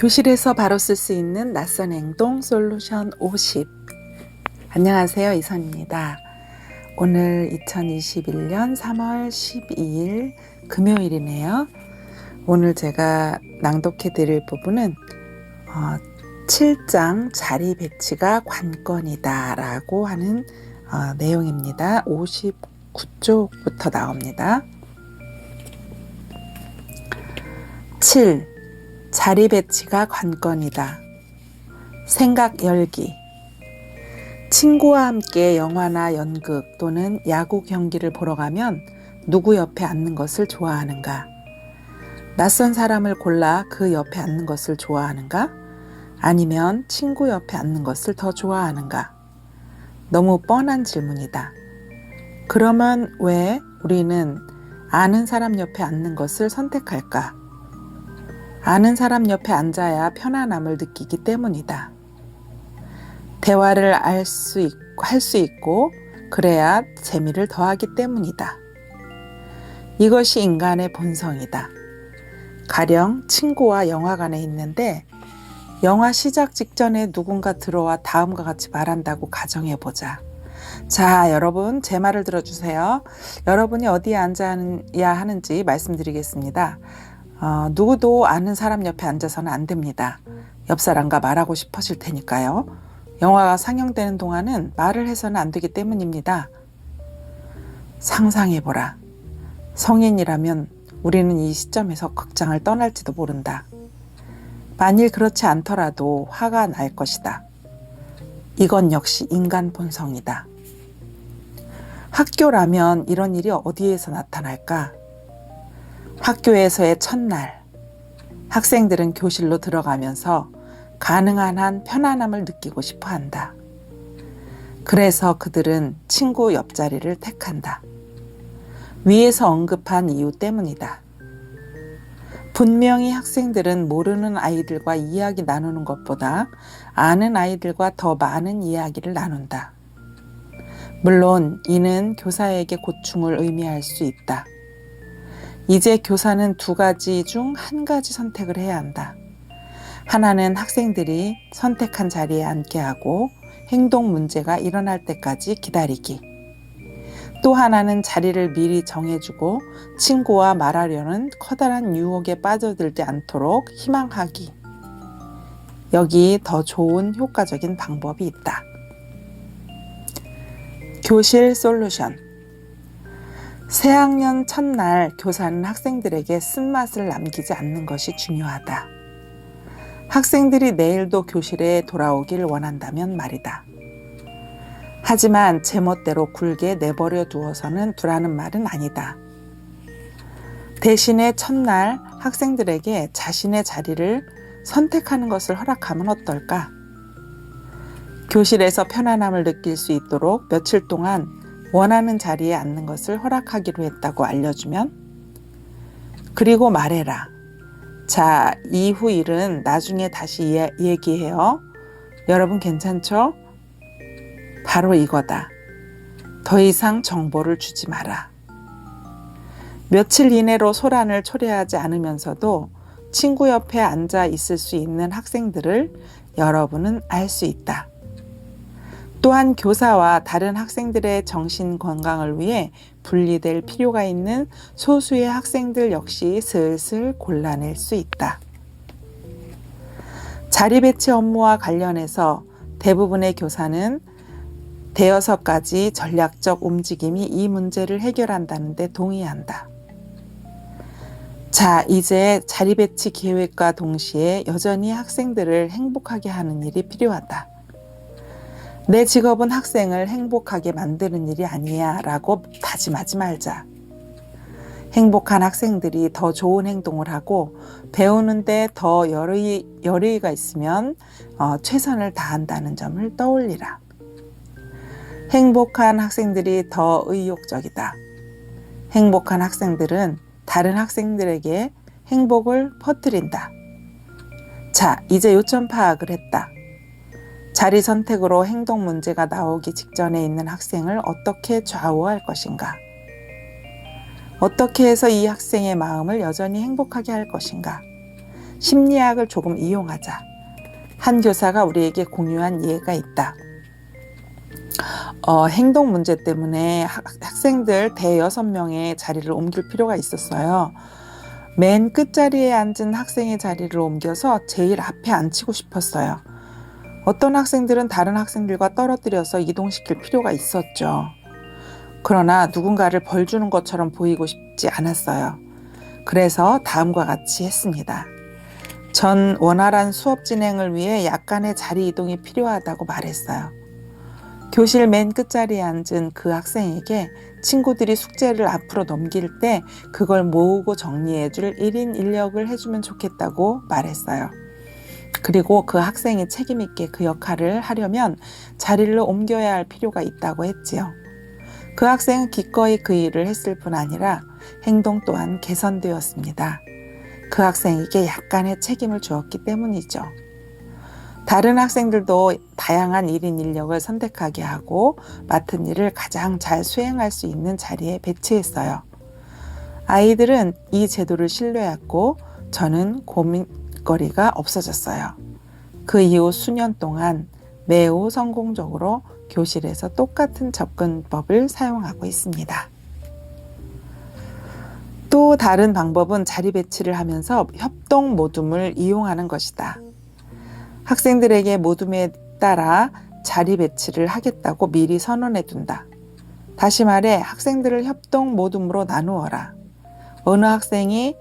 교실에서 바로 쓸 수 있는 낯선 행동 솔루션 50. 안녕하세요, 이선입니다. 오늘 2021년 3월 12일 금요일이네요. 오늘 제가 낭독해 드릴 부분은 7장 자리 배치가 관건이다 라고 하는 내용입니다. 59쪽부터 나옵니다. 7. 자리 배치가 관건이다. 생각 열기. 친구와 함께 영화나 연극 또는 야구 경기를 보러 가면 누구 옆에 앉는 것을 좋아하는가? 낯선 사람을 골라 그 옆에 앉는 것을 좋아하는가? 아니면 친구 옆에 앉는 것을 더 좋아하는가? 너무 뻔한 질문이다. 그러면 왜 우리는 아는 사람 옆에 앉는 것을 선택할까? 아는 사람 옆에 앉아야 편안함을 느끼기 때문이다. 대화를 할 수 있고 그래야 재미를 더하기 때문이다. 이것이 인간의 본성이다. 가령 친구와 영화관에 있는데 영화 시작 직전에 누군가 들어와 다음과 같이 말한다고 가정해보자. 자, 여러분 제 말을 들어주세요. 여러분이 어디에 앉아야 하는지 말씀드리겠습니다. 누구도 아는 사람 옆에 앉아서는 안 됩니다. 옆 사람과 말하고 싶어질 테니까요. 영화가 상영되는 동안은 말을 해서는 안 되기 때문입니다. 상상해보라. 성인이라면 우리는 이 시점에서 극장을 떠날지도 모른다. 만일 그렇지 않더라도 화가 날 것이다. 이건 역시 인간 본성이다. 학교라면 이런 일이 어디에서 나타날까? 학교에서의 첫날, 학생들은 교실로 들어가면서 가능한 한 편안함을 느끼고 싶어 한다. 그래서 그들은 친구 옆자리를 택한다. 위에서 언급한 이유 때문이다. 분명히 학생들은 모르는 아이들과 이야기 나누는 것보다 아는 아이들과 더 많은 이야기를 나눈다. 물론 이는 교사에게 고충을 의미할 수 있다. 이제 교사는 두 가지 중 한 가지 선택을 해야 한다. 하나는 학생들이 선택한 자리에 앉게 하고 행동 문제가 일어날 때까지 기다리기. 또 하나는 자리를 미리 정해주고 친구와 말하려는 커다란 유혹에 빠져들지 않도록 희망하기. 여기 더 좋은 효과적인 방법이 있다. 교실 솔루션. 새학년 첫날 교사는 학생들에게 쓴맛을 남기지 않는 것이 중요하다. 학생들이 내일도 교실에 돌아오길 원한다면 말이다. 하지만 제멋대로 굴게 내버려 두어서는 두라는 말은 아니다. 대신에 첫날 학생들에게 자신의 자리를 선택하는 것을 허락하면 어떨까? 교실에서 편안함을 느낄 수 있도록 며칠 동안 원하는 자리에 앉는 것을 허락하기로 했다고 알려주면, 그리고 말해라. 자, 이후 일은 나중에 다시 얘기해요. 여러분 괜찮죠? 바로 이거다. 더 이상 정보를 주지 마라. 며칠 이내로 소란을 초래하지 않으면서도 친구 옆에 앉아 있을 수 있는 학생들을 여러분은 알 수 있다. 또한 교사와 다른 학생들의 정신 건강을 위해 분리될 필요가 있는 소수의 학생들 역시 슬슬 골라낼 수 있다. 자리 배치 업무와 관련해서 대부분의 교사는 대여섯 가지 전략적 움직임이 이 문제를 해결한다는 데 동의한다. 자, 이제 자리 배치 계획과 동시에 여전히 학생들을 행복하게 하는 일이 필요하다. 내 직업은 학생을 행복하게 만드는 일이 아니야 라고 다짐하지 말자. 행복한 학생들이 더 좋은 행동을 하고 배우는데 더 여유가 있으면 최선을 다한다는 점을 떠올리라. 행복한 학생들이 더 의욕적이다. 행복한 학생들은 다른 학생들에게 행복을 퍼뜨린다. 자, 이제 요점 파악을 했다. 자리 선택으로 행동 문제가 나오기 직전에 있는 학생을 어떻게 좌우할 것인가? 어떻게 해서 이 학생의 마음을 여전히 행복하게 할 것인가? 심리학을 조금 이용하자. 한 교사가 우리에게 공유한 예가 있다. 행동 문제 때문에 학생들 대여섯 명의 자리를 옮길 필요가 있었어요. 맨 끝자리에 앉은 학생의 자리를 옮겨서 제일 앞에 앉히고 싶었어요. 어떤 학생들은 다른 학생들과 떨어뜨려서 이동시킬 필요가 있었죠. 그러나 누군가를 벌 주는 것처럼 보이고 싶지 않았어요. 그래서 다음과 같이 했습니다. 전 원활한 수업 진행을 위해 약간의 자리 이동이 필요하다고 말했어요. 교실 맨 끝자리에 앉은 그 학생에게 친구들이 숙제를 앞으로 넘길 때 그걸 모으고 정리해줄 1인 1역을 해주면 좋겠다고 말했어요. 그리고 그 학생이 책임 있게 그 역할을 하려면 자리를 옮겨야 할 필요가 있다고 했지요. 그 학생은 기꺼이 그 일을 했을 뿐 아니라 행동 또한 개선되었습니다. 그 학생에게 약간의 책임을 주었기 때문이죠. 다른 학생들도 다양한 1인 1역을 선택하게 하고 맡은 일을 가장 잘 수행할 수 있는 자리에 배치했어요. 아이들은 이 제도를 신뢰했고 저는 고민거리가 없어졌어요. 그 이후 수년 동안 매우 성공적으로 교실에서 똑같은 접근법을 사용하고 있습니다. 또 다른 방법은 자리 배치를 하면서 협동 모둠을 이용하는 것이다. 학생들에게 모둠에 따라 자리 배치를 하겠다고 미리 선언해 둔다. 다시 말해 학생들을 협동 모둠으로 나누어라. 어느 학생이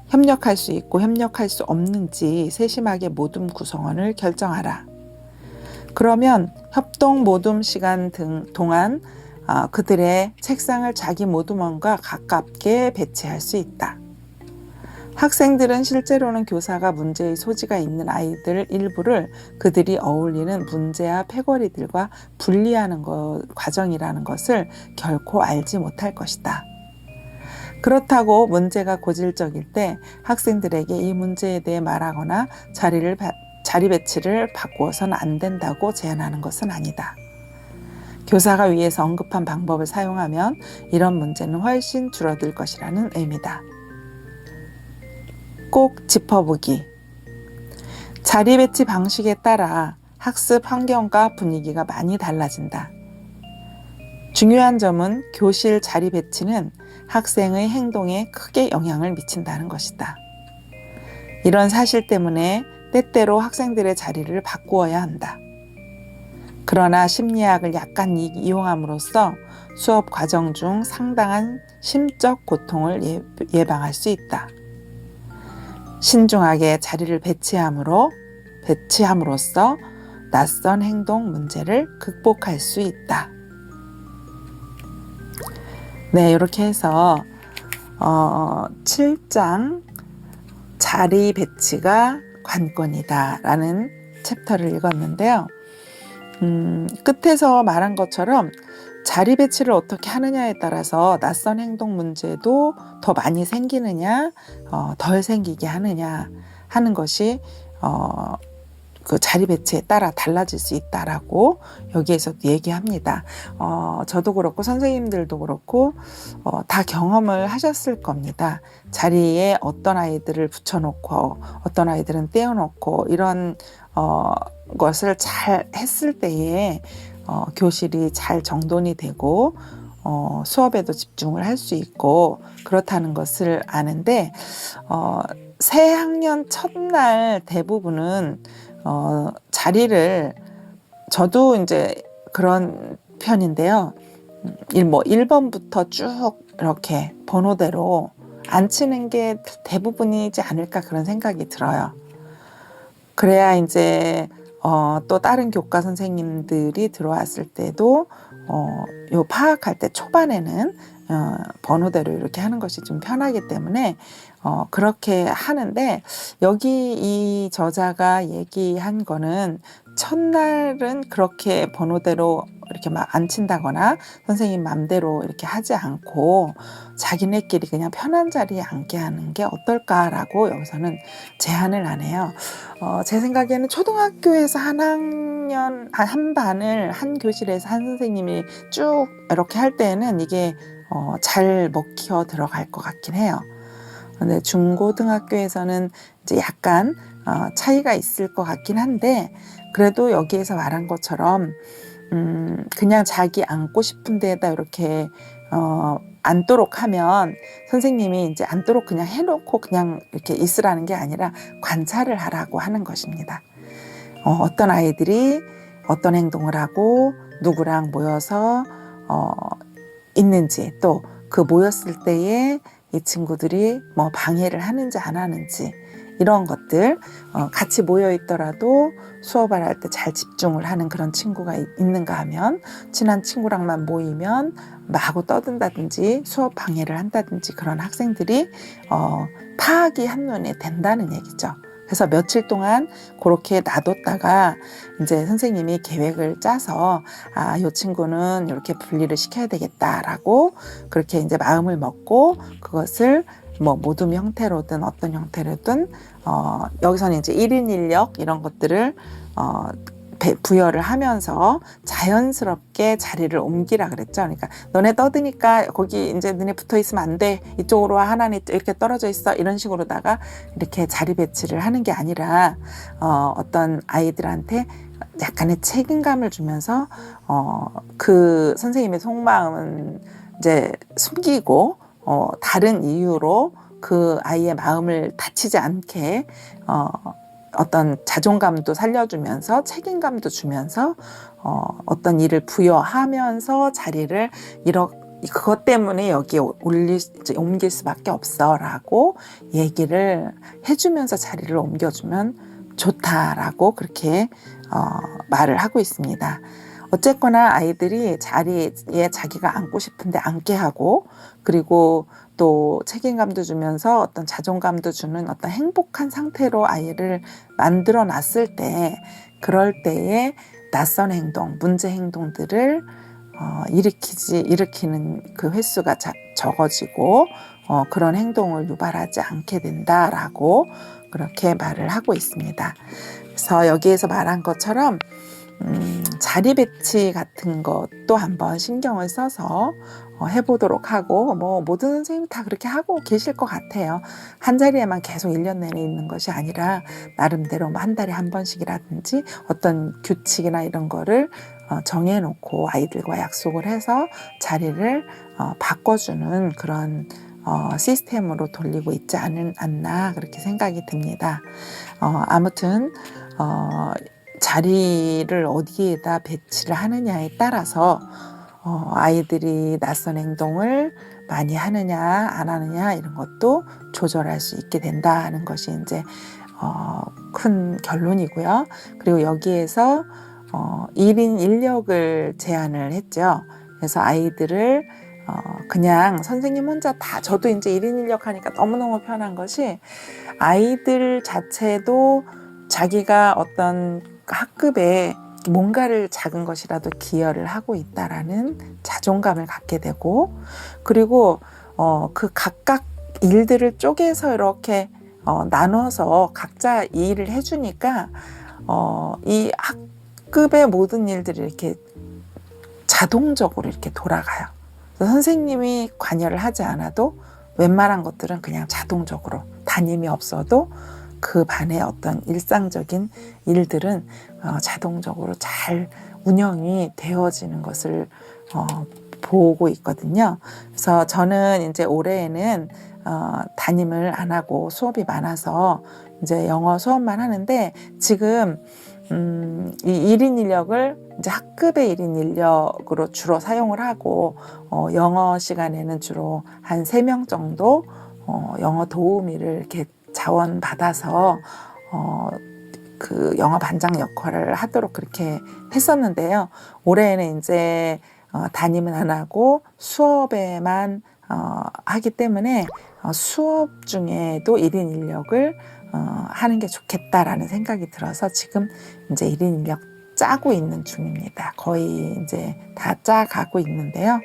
협력할 수 있고 협력할 수 없는지 세심하게 모둠 구성원을 결정하라. 그러면 협동 모둠 시간 동안 그들의 책상을 자기 모둠원과 가깝게 배치할 수 있다. 학생들은 실제로는 교사가 문제의 소지가 있는 아이들 일부를 그들이 어울리는 문제와 패거리들과 분리하는 과정이라는 것을 결코 알지 못할 것이다. 그렇다고 문제가 고질적일 때 학생들에게 이 문제에 대해 말하거나 자리 배치를 바꾸어서는 안 된다고 제안하는 것은 아니다. 교사가 위에서 언급한 방법을 사용하면 이런 문제는 훨씬 줄어들 것이라는 의미다. 꼭 짚어보기. 자리 배치 방식에 따라 학습 환경과 분위기가 많이 달라진다. 중요한 점은 교실 자리 배치는 학생의 행동에 크게 영향을 미친다는 것이다. 이런 사실 때문에 때때로 학생들의 자리를 바꾸어야 한다. 그러나 심리학을 약간 이용함으로써 수업 과정 중 상당한 심적 고통을 예방할 수 있다. 신중하게 자리를 배치함으로써 낯선 행동 문제를 극복할 수 있다. 네, 이렇게 해서 7장 자리 배치가 관건이다 라는 챕터를 읽었는데요. 끝에서 말한 것처럼 자리 배치를 어떻게 하느냐에 따라서 낯선 행동 문제도 더 많이 생기느냐 덜 생기게 하느냐 하는 것이 그 자리 배치에 따라 달라질 수 있다라고 여기에서 얘기합니다. 저도 그렇고 선생님들도 그렇고 다 경험을 하셨을 겁니다. 자리에 어떤 아이들을 붙여놓고 어떤 아이들은 떼어놓고 이런 것을 잘 했을 때에 교실이 잘 정돈이 되고 수업에도 집중을 할 수 있고 그렇다는 것을 아는데 새 학년 첫날 대부분은 자리를 저도 이제 그런 편인데요. 1번부터 쭉 이렇게 번호대로 앉히는 게 대부분이지 않을까 그런 생각이 들어요. 그래야 이제 또 다른 교과 선생님들이 들어왔을 때도 요 파악할 때 초반에는 번호대로 이렇게 하는 것이 좀 편하기 때문에 그렇게 하는데 여기 이 저자가 얘기한 거는 첫날은 그렇게 번호대로 이렇게 막 앉힌다거나 선생님 맘대로 이렇게 하지 않고 자기네끼리 그냥 편한 자리에 앉게 하는 게 어떨까라고 여기서는 제안을 하네요. 제 생각에는 초등학교에서 한 학년, 한 반을 한 교실에서 한 선생님이 쭉 이렇게 할 때는 이게 잘 먹혀 들어갈 것 같긴 해요. 근데 중고등학교에서는 이제 약간 차이가 있을 것 같긴 한데, 그래도 여기에서 말한 것처럼 그냥 자기 앉고 싶은 데에다 이렇게 앉도록 하면 선생님이 이제 앉도록 그냥 해놓고 그냥 이렇게 있으라는 게 아니라 관찰을 하라고 하는 것입니다. 어떤 아이들이 어떤 행동을 하고 누구랑 모여서 있는지, 또 그 모였을 때에 이 친구들이 뭐 방해를 하는지 안 하는지, 이런 것들, 같이 모여 있더라도 수업을 할 때 잘 집중을 하는 그런 친구가 있는가 하면, 친한 친구랑만 모이면 마구 떠든다든지 수업 방해를 한다든지, 그런 학생들이 파악이 한눈에 된다는 얘기죠. 그래서 며칠 동안 그렇게 놔뒀다가 이제 선생님이 계획을 짜서 이 친구는 이렇게 분리를 시켜야 되겠다라고 그렇게 이제 마음을 먹고, 그것을 뭐 모둠 형태로든 어떤 형태로든 여기서는 이제 1인 1역 이런 것들을 부여를 하면서 자연스럽게 자리를 옮기라 그랬죠. 그러니까 너네 떠드니까 거기 이제 너네 붙어 있으면 안 돼. 이쪽으로 와, 하나는 이렇게 떨어져 있어. 이런 식으로다가 이렇게 자리 배치를 하는 게 아니라 어떤 아이들한테 약간의 책임감을 주면서 그 선생님의 속마음은 이제 숨기고 다른 이유로 그 아이의 마음을 다치지 않게 어떤 자존감도 살려주면서 책임감도 주면서 어떤 일을 부여하면서 자리를 그것 때문에 여기에 옮길 수밖에 없어라고 얘기를 해주면서 자리를 옮겨주면 좋다라고 그렇게 말을 하고 있습니다. 어쨌거나 아이들이 자리에 자기가 앉고 싶은데 앉게 하고, 그리고 또 책임감도 주면서 어떤 자존감도 주는 어떤 행복한 상태로 아이를 만들어 놨을 때, 그럴 때에 낯선 행동, 문제 행동들을 일으키는 그 횟수가 적어지고 그런 행동을 유발하지 않게 된다라고 그렇게 말을 하고 있습니다. 그래서 여기에서 말한 것처럼 자리 배치 같은 것도 한번 신경을 써서 해보도록 하고, 뭐 모든 선생님이 다 그렇게 하고 계실 것 같아요. 한 자리에만 계속 1년 내내 있는 것이 아니라 나름대로 한 달에 한 번씩이라든지 어떤 규칙이나 이런 거를 정해놓고 아이들과 약속을 해서 자리를 바꿔주는 그런 시스템으로 돌리고 있지 않나 그렇게 생각이 듭니다. 아무튼 자리를 어디에다 배치를 하느냐에 따라서 아이들이 낯선 행동을 많이 하느냐 안 하느냐 이런 것도 조절할 수 있게 된다는 것이 이제 큰 결론이고요. 그리고 여기에서 1인 1역을 제안을 했죠. 그래서 아이들을 그냥 선생님 혼자 다, 저도 이제 1인 1역 하니까 너무너무 편한 것이, 아이들 자체도 자기가 어떤 학급에 뭔가를 작은 것이라도 기여를 하고 있다라는 자존감을 갖게 되고, 그리고 그 각각 일들을 쪼개서 이렇게 나눠서 각자 이 일을 해주니까 이 학급의 모든 일들이 이렇게 자동적으로 이렇게 돌아가요. 선생님이 관여를 하지 않아도 웬만한 것들은 그냥 자동적으로, 담임이 없어도 그 반의 어떤 일상적인 일들은 자동적으로 잘 운영이 되어지는 것을 보고 있거든요. 그래서 저는 이제 올해에는 담임을 안 하고 수업이 많아서 이제 영어 수업만 하는데, 지금 이 1인 인력을 이제 학급의 1인 인력으로 주로 사용을 하고, 영어 시간에는 주로 한 3명 정도 영어 도우미를 이렇게 자원 받아서 그 영어 반장 역할을 하도록 그렇게 했었는데요. 올해는 이제 담임은 안 하고 수업에만 하기 때문에 수업 중에도 1인 인력을 하는 게 좋겠다라는 생각이 들어서 지금 이제 1인 인력 짜고 있는 중입니다. 거의 이제 다 짜가고 있는데요.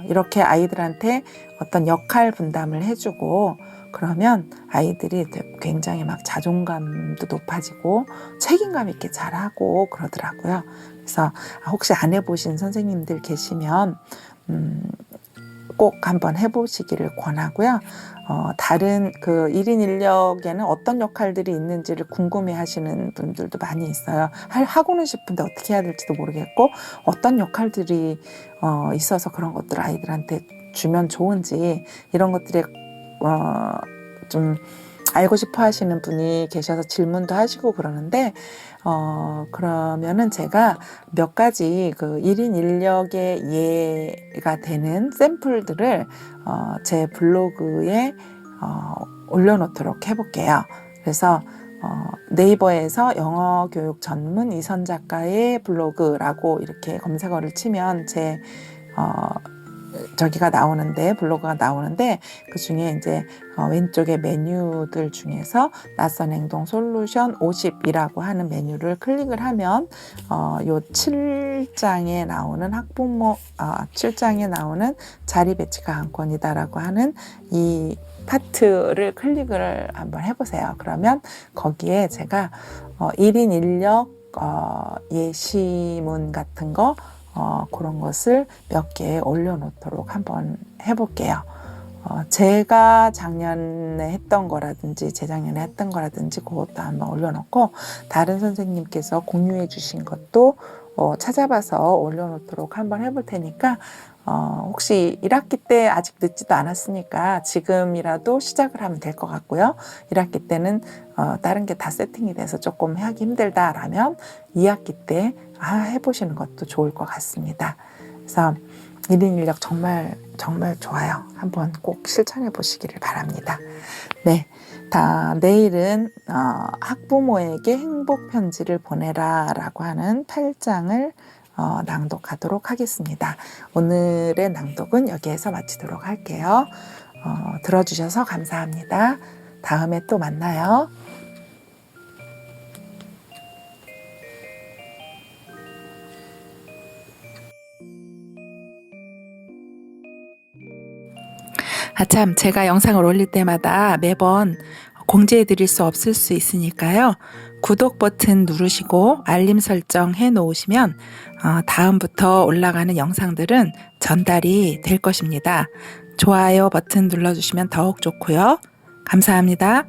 이렇게 아이들한테 어떤 역할 분담을 해주고, 그러면 아이들이 굉장히 막 자존감도 높아지고 책임감 있게 잘하고 그러더라고요. 그래서 혹시 안 해보신 선생님들 계시면 꼭 한번 해보시기를 권하고요. 다른 그 1인 1역에는 어떤 역할들이 있는지를 궁금해 하시는 분들도 많이 있어요. 하고는 싶은데 어떻게 해야 될지도 모르겠고, 어떤 역할들이 있어서 그런 것들을 아이들한테 주면 좋은지, 이런 것들에 좀 알고 싶어 하시는 분이 계셔서 질문도 하시고 그러는데, 그러면은 제가 몇 가지 그 1인 1역의 예가 되는 샘플들을 제 블로그에 올려놓도록 해볼게요. 그래서 네이버에서 영어 교육 전문 이선 작가의 블로그라고 이렇게 검색어를 치면 제 저기가 나오는데, 블로그가 나오는데, 그 중에 이제 왼쪽에 메뉴들 중에서 낯선 행동 솔루션 50이라고 하는 메뉴를 클릭을 하면 요 7장에 나오는 7장에 나오는 자리 배치가 관건이다라고 하는 이 파트를 클릭을 한번 해보세요. 그러면 거기에 제가 1인 1역 예시문 같은 거 그런 것을 몇 개 올려놓도록 한번 해볼게요. 제가 작년에 했던 거라든지 재작년에 했던 거라든지 그것도 한번 올려놓고, 다른 선생님께서 공유해 주신 것도 찾아봐서 올려놓도록 한번 해볼 테니까, 혹시 1학기 때 아직 늦지도 않았으니까 지금이라도 시작을 하면 될 것 같고요. 1학기 때는 다른 게 다 세팅이 돼서 조금 하기 힘들다라면 2학기 때 해보시는 것도 좋을 것 같습니다. 그래서 1인 1역 정말 정말 좋아요. 한번 꼭 실천해 보시기를 바랍니다. 네, 내일은 학부모에게 행복 편지를 보내라 라고 하는 8장을 낭독하도록 하겠습니다. 오늘의 낭독은 여기에서 마치도록 할게요. 들어주셔서 감사합니다. 다음에 또 만나요. 참, 제가 영상을 올릴 때마다 매번 공지해 드릴 수 없을 수 있으니까요. 구독 버튼 누르시고 알림 설정 해 놓으시면 다음부터 올라가는 영상들은 전달이 될 것입니다. 좋아요 버튼 눌러주시면 더욱 좋고요. 감사합니다.